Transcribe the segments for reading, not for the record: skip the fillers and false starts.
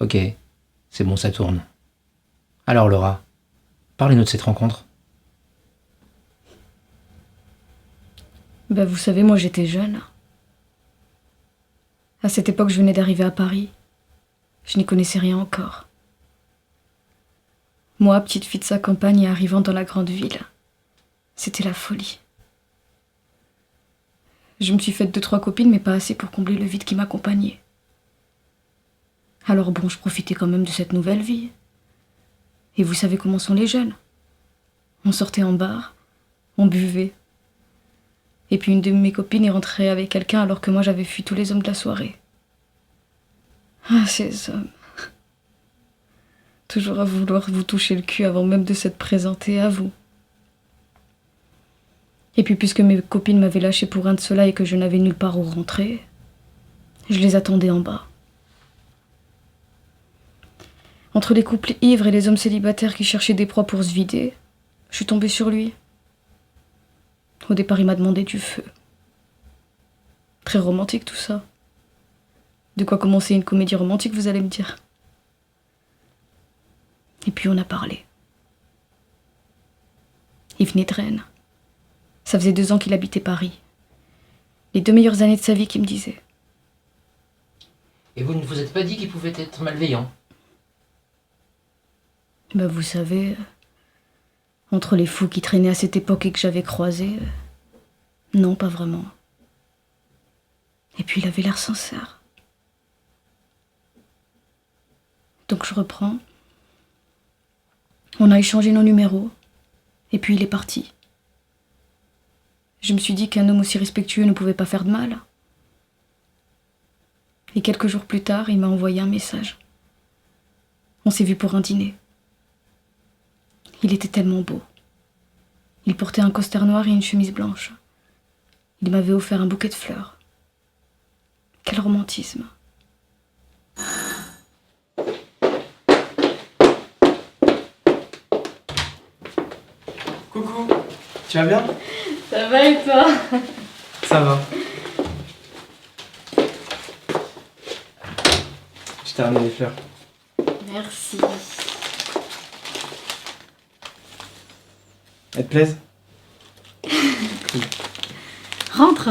Ok, c'est bon, ça tourne. Alors Laura, parlez-nous de cette rencontre. Bah vous savez, moi j'étais jeune. À cette époque, je venais d'arriver à Paris. Je n'y connaissais rien encore. Moi, petite fille de sa campagne et arrivant dans la grande ville, c'était la folie. Je me suis faite 2-3 copines, mais pas assez pour combler le vide qui m'accompagnait. Alors bon, je profitais quand même de cette nouvelle vie. Et vous savez comment sont les jeunes. On sortait en bar, on buvait. Et puis une de mes copines est rentrée avec quelqu'un alors que moi j'avais fui tous les hommes de la soirée. Ah, ces hommes. Toujours à vouloir vous toucher le cul avant même de s'être présentés à vous. Et puis puisque mes copines m'avaient lâché pour un de ceux-là et que je n'avais nulle part où rentrer, je les attendais en bas. Entre les couples ivres et les hommes célibataires qui cherchaient des proies pour se vider, je suis tombée sur lui. Au départ, il m'a demandé du feu. Très romantique tout ça. De quoi commencer une comédie romantique, vous allez me dire. Et puis on a parlé. Il venait de Rennes. Ça faisait 2 ans qu'il habitait Paris. Les 2 meilleures années de sa vie, qu'il me disait. Et vous ne vous êtes pas dit qu'il pouvait être malveillant? Bah vous savez, entre les fous qui traînaient à cette époque et que j'avais croisés, non, pas vraiment. Et puis il avait l'air sincère. Donc je reprends. On a échangé nos numéros, et puis il est parti. Je me suis dit qu'un homme aussi respectueux ne pouvait pas faire de mal. Et quelques jours plus tard, il m'a envoyé un message. On s'est vu pour un dîner. Il était tellement beau. Il portait un costard noir et une chemise blanche. Il m'avait offert un bouquet de fleurs. Quel romantisme. Coucou, tu vas bien? Ça va et toi? Ça va. Je t'ai ramené des fleurs. Merci. Elles te plaisent? Rentre.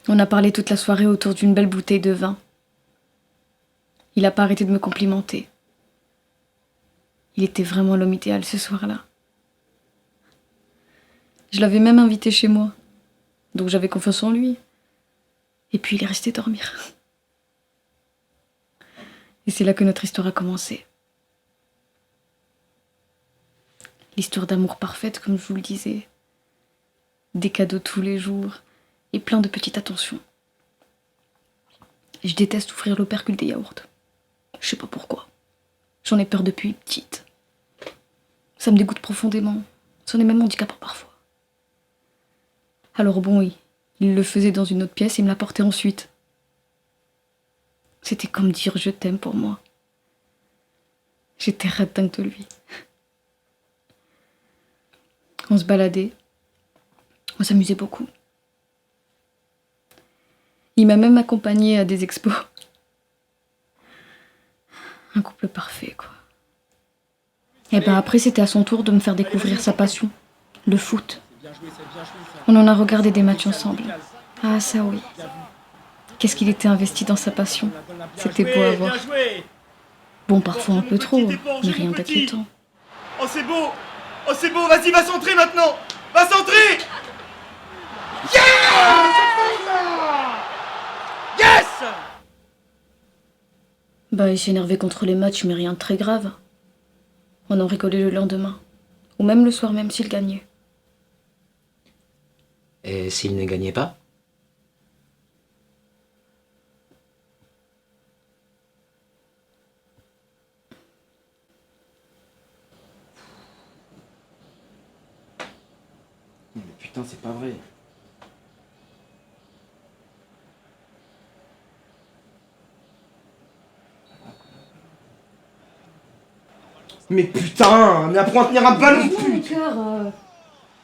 On a parlé toute la soirée autour d'une belle bouteille de vin. Il n'a pas arrêté de me complimenter. Il était vraiment l'homme idéal ce soir-là. Je l'avais même invité chez moi. Donc j'avais confiance en lui. Et puis il est resté dormir. Et c'est là que notre histoire a commencé. L'histoire d'amour parfaite, comme je vous le disais. Des cadeaux tous les jours et plein de petites attentions. Je déteste ouvrir l'opercule des yaourts. Je sais pas pourquoi. J'en ai peur depuis petite. Ça me dégoûte profondément. C'en est même handicapant parfois. Alors bon, oui, il le faisait dans une autre pièce et me l'apportait ensuite. C'était comme dire je t'aime pour moi. J'étais red dingue de lui. On se baladait. On s'amusait beaucoup. Il m'a même accompagnée à des expos. Un couple parfait, quoi. Et ben après, c'était à son tour de me faire découvrir sa passion, le foot. On en a regardé des matchs ensemble. Ah ça oui. Qu'est-ce qu'il était investi dans sa passion. C'était beau à voir. Bon, parfois un peu trop, mais rien d'inquiétant. Oh c'est beau! Oh c'est beau, vas-y, va centrer maintenant! Va centrer! Yes! Bah, il s'énervait contre les matchs, mais rien de très grave. On en rigolait le lendemain. Ou même le soir même s'il gagnait. Et s'il ne gagnait pas? Mais putain, c'est pas vrai. Mais putain, mais apprends à tenir un ballon, Mon putain. cœur,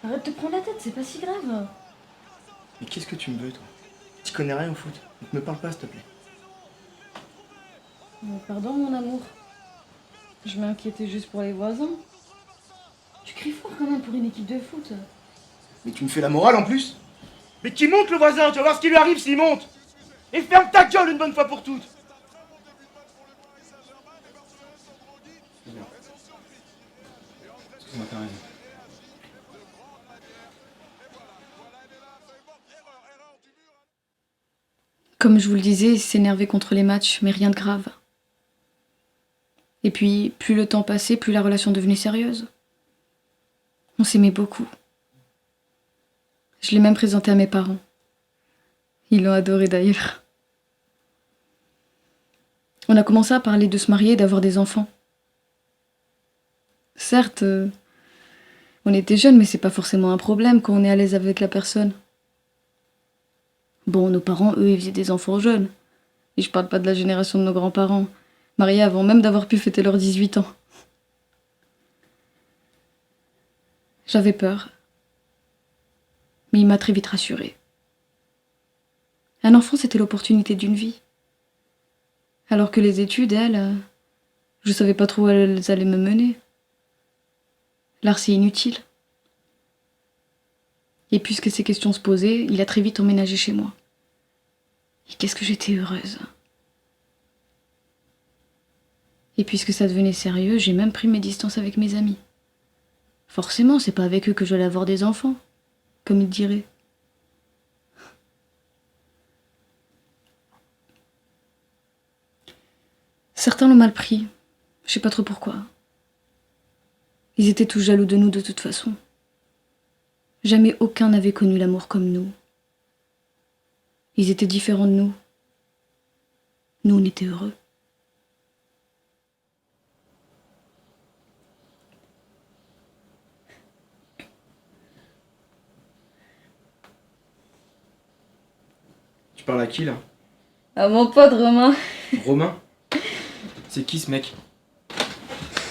arrête de prendre la tête, c'est pas si grave. Mais qu'est-ce que tu me veux, toi? Tu connais rien au foot. Donc me parle pas, s'il te plaît. Pardon, mon amour. Je m'inquiétais juste pour les voisins. Tu cries fort quand même pour une équipe de foot. Mais tu me fais la morale en plus? Mais qui monte le voisin, tu vas voir ce qui lui arrive s'il monte. Et ferme ta gueule une bonne fois pour toutes. Excuse-moi, t'as raison. Comme je vous le disais, il s'énervait contre les matchs, mais rien de grave. Et puis, plus le temps passait, plus la relation devenait sérieuse. On s'aimait beaucoup. Je l'ai même présenté à mes parents. Ils l'ont adoré d'ailleurs. On a commencé à parler de se marier et d'avoir des enfants. Certes, on était jeunes, mais c'est pas forcément un problème quand on est à l'aise avec la personne. Bon, nos parents, eux, ils faisaient des enfants jeunes. Et je parle pas de la génération de nos grands-parents, mariés avant même d'avoir pu fêter leurs 18 ans. J'avais peur. Mais il m'a très vite rassurée. Un enfant, c'était l'opportunité d'une vie. Alors que les études, elles, je savais pas trop où elles allaient me mener. L'art, c'est inutile. Et puisque ces questions se posaient, il a très vite emménagé chez moi. Et qu'est-ce que j'étais heureuse. Et puisque ça devenait sérieux, j'ai même pris mes distances avec mes amis. Forcément, c'est pas avec eux que j'allais avoir des enfants, comme ils diraient. Certains l'ont mal pris. Je sais pas trop pourquoi. Ils étaient tous jaloux de nous de toute façon. Jamais aucun n'avait connu l'amour comme nous. Ils étaient différents de nous. Nous, on était heureux. Tu parles à qui là? À mon pote Romain. Romain? C'est qui ce mec?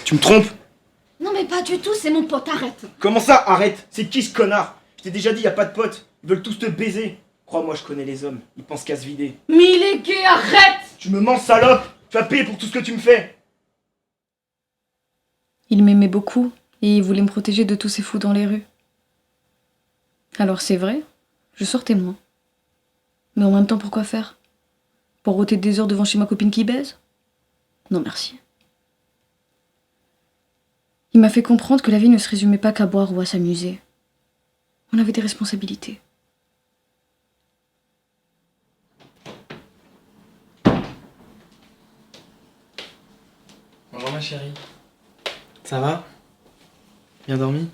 Tu me trompes? Non mais pas du tout, c'est mon pote, arrête. Comment ça, arrête? C'est qui ce connard? Je t'ai déjà dit, y a pas de potes. Ils veulent tous te baiser. Crois-moi, je connais les hommes. Ils pensent qu'à se vider. Mais il est gay, arrête. Tu me mens, salope. Tu vas payer pour tout ce que tu me fais. Il m'aimait beaucoup et il voulait me protéger de tous ces fous dans les rues. Alors c'est vrai, je sortais moins. Mais en même temps, pourquoi faire? Pour rôter des heures devant chez ma copine qui baise? Non merci. Il m'a fait comprendre que la vie ne se résumait pas qu'à boire ou à s'amuser. On avait des responsabilités. Bonjour ma chérie. Ça va? Bien dormi?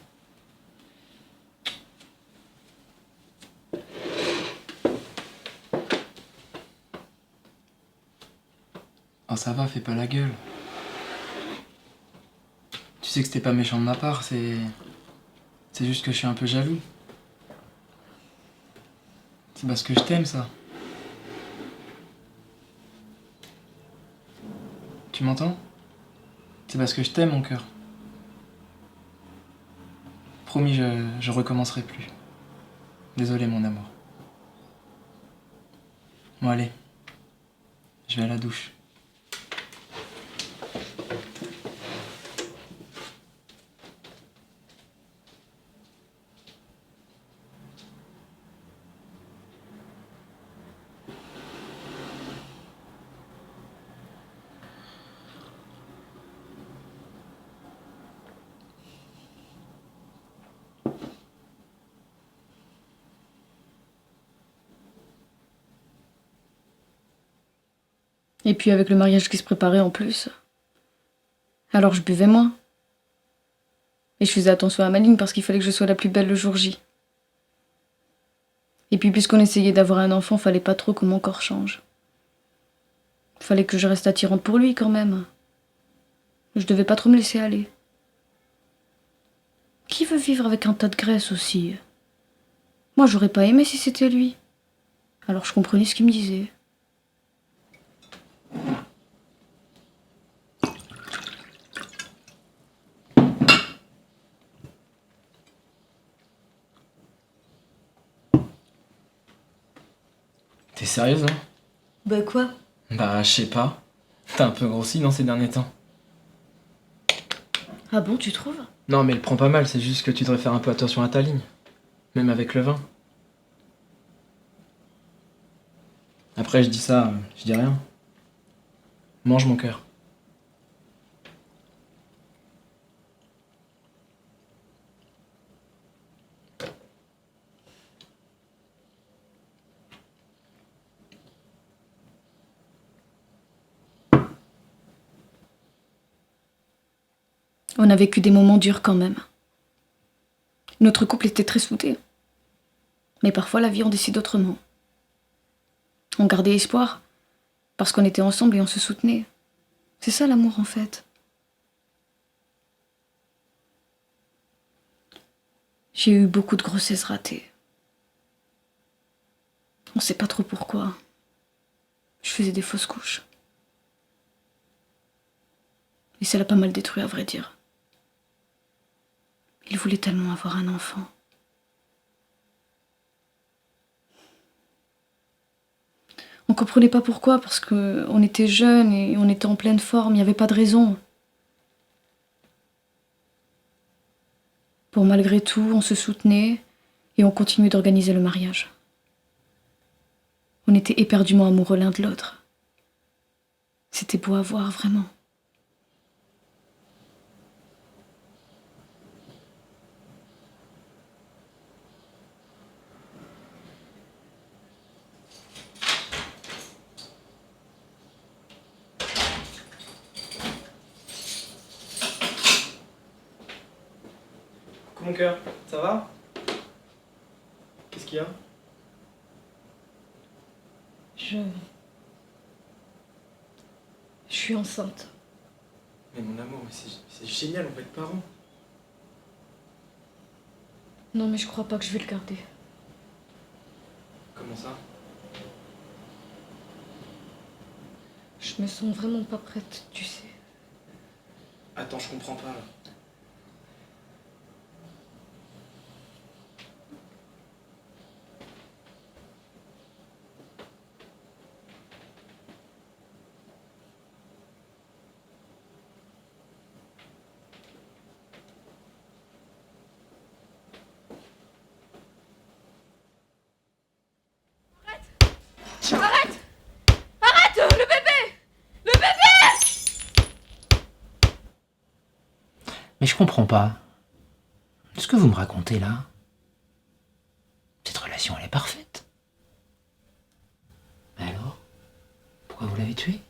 Oh ça va, fais pas la gueule. Tu sais que c'était pas méchant de ma part, c'est juste que je suis un peu jaloux. C'est parce que je t'aime ça. Tu m'entends? C'est parce que je t'aime mon cœur. Promis, je recommencerai plus. Désolé mon amour. Bon allez, je vais à la douche. Et puis avec le mariage qui se préparait en plus. Alors je buvais moins. Et je faisais attention à ma ligne parce qu'il fallait que je sois la plus belle le jour J. Et puis puisqu'on essayait d'avoir un enfant, fallait pas trop que mon corps change. Fallait que je reste attirante pour lui quand même. Je devais pas trop me laisser aller. Qui veut vivre avec un tas de graisse aussi? Moi j'aurais pas aimé si c'était lui. Alors je comprenais ce qu'il me disait. T'es sérieuse là? Bah quoi? Bah, je sais pas. T'as un peu grossi dans ces derniers temps. Ah bon, tu trouves? Non, mais le prends pas mal, c'est juste que tu devrais faire un peu attention à ta ligne. Même avec le vin. Après, je dis ça, je dis rien. Mange mon cœur. On a vécu des moments durs quand même. Notre couple était très soudé. Mais parfois la vie en décide autrement. On gardait espoir parce qu'on était ensemble et on se soutenait. C'est ça l'amour en fait. J'ai eu beaucoup de grossesses ratées. On sait pas trop pourquoi. Je faisais des fausses couches. Et ça l'a pas mal détruit à vrai dire. Il voulait tellement avoir un enfant. On comprenait pas pourquoi, parce qu'on était jeunes et on était en pleine forme, il n'y avait pas de raison. Bon, malgré tout, on se soutenait et on continuait d'organiser le mariage. On était éperdument amoureux l'un de l'autre. C'était beau à voir, vraiment. Mon cœur, ça va? Qu'est-ce qu'il y a? Je suis enceinte. Mais mon amour, mais c'est génial, on va être parents. Non, mais je crois pas que je vais le garder. Comment ça? Je me sens vraiment pas prête, tu sais. Attends, je comprends pas là. Arrête, le bébé! Le bébé! Mais je comprends pas. Ce que vous me racontez là, cette relation elle est parfaite. Mais alors, pourquoi vous l'avez tué?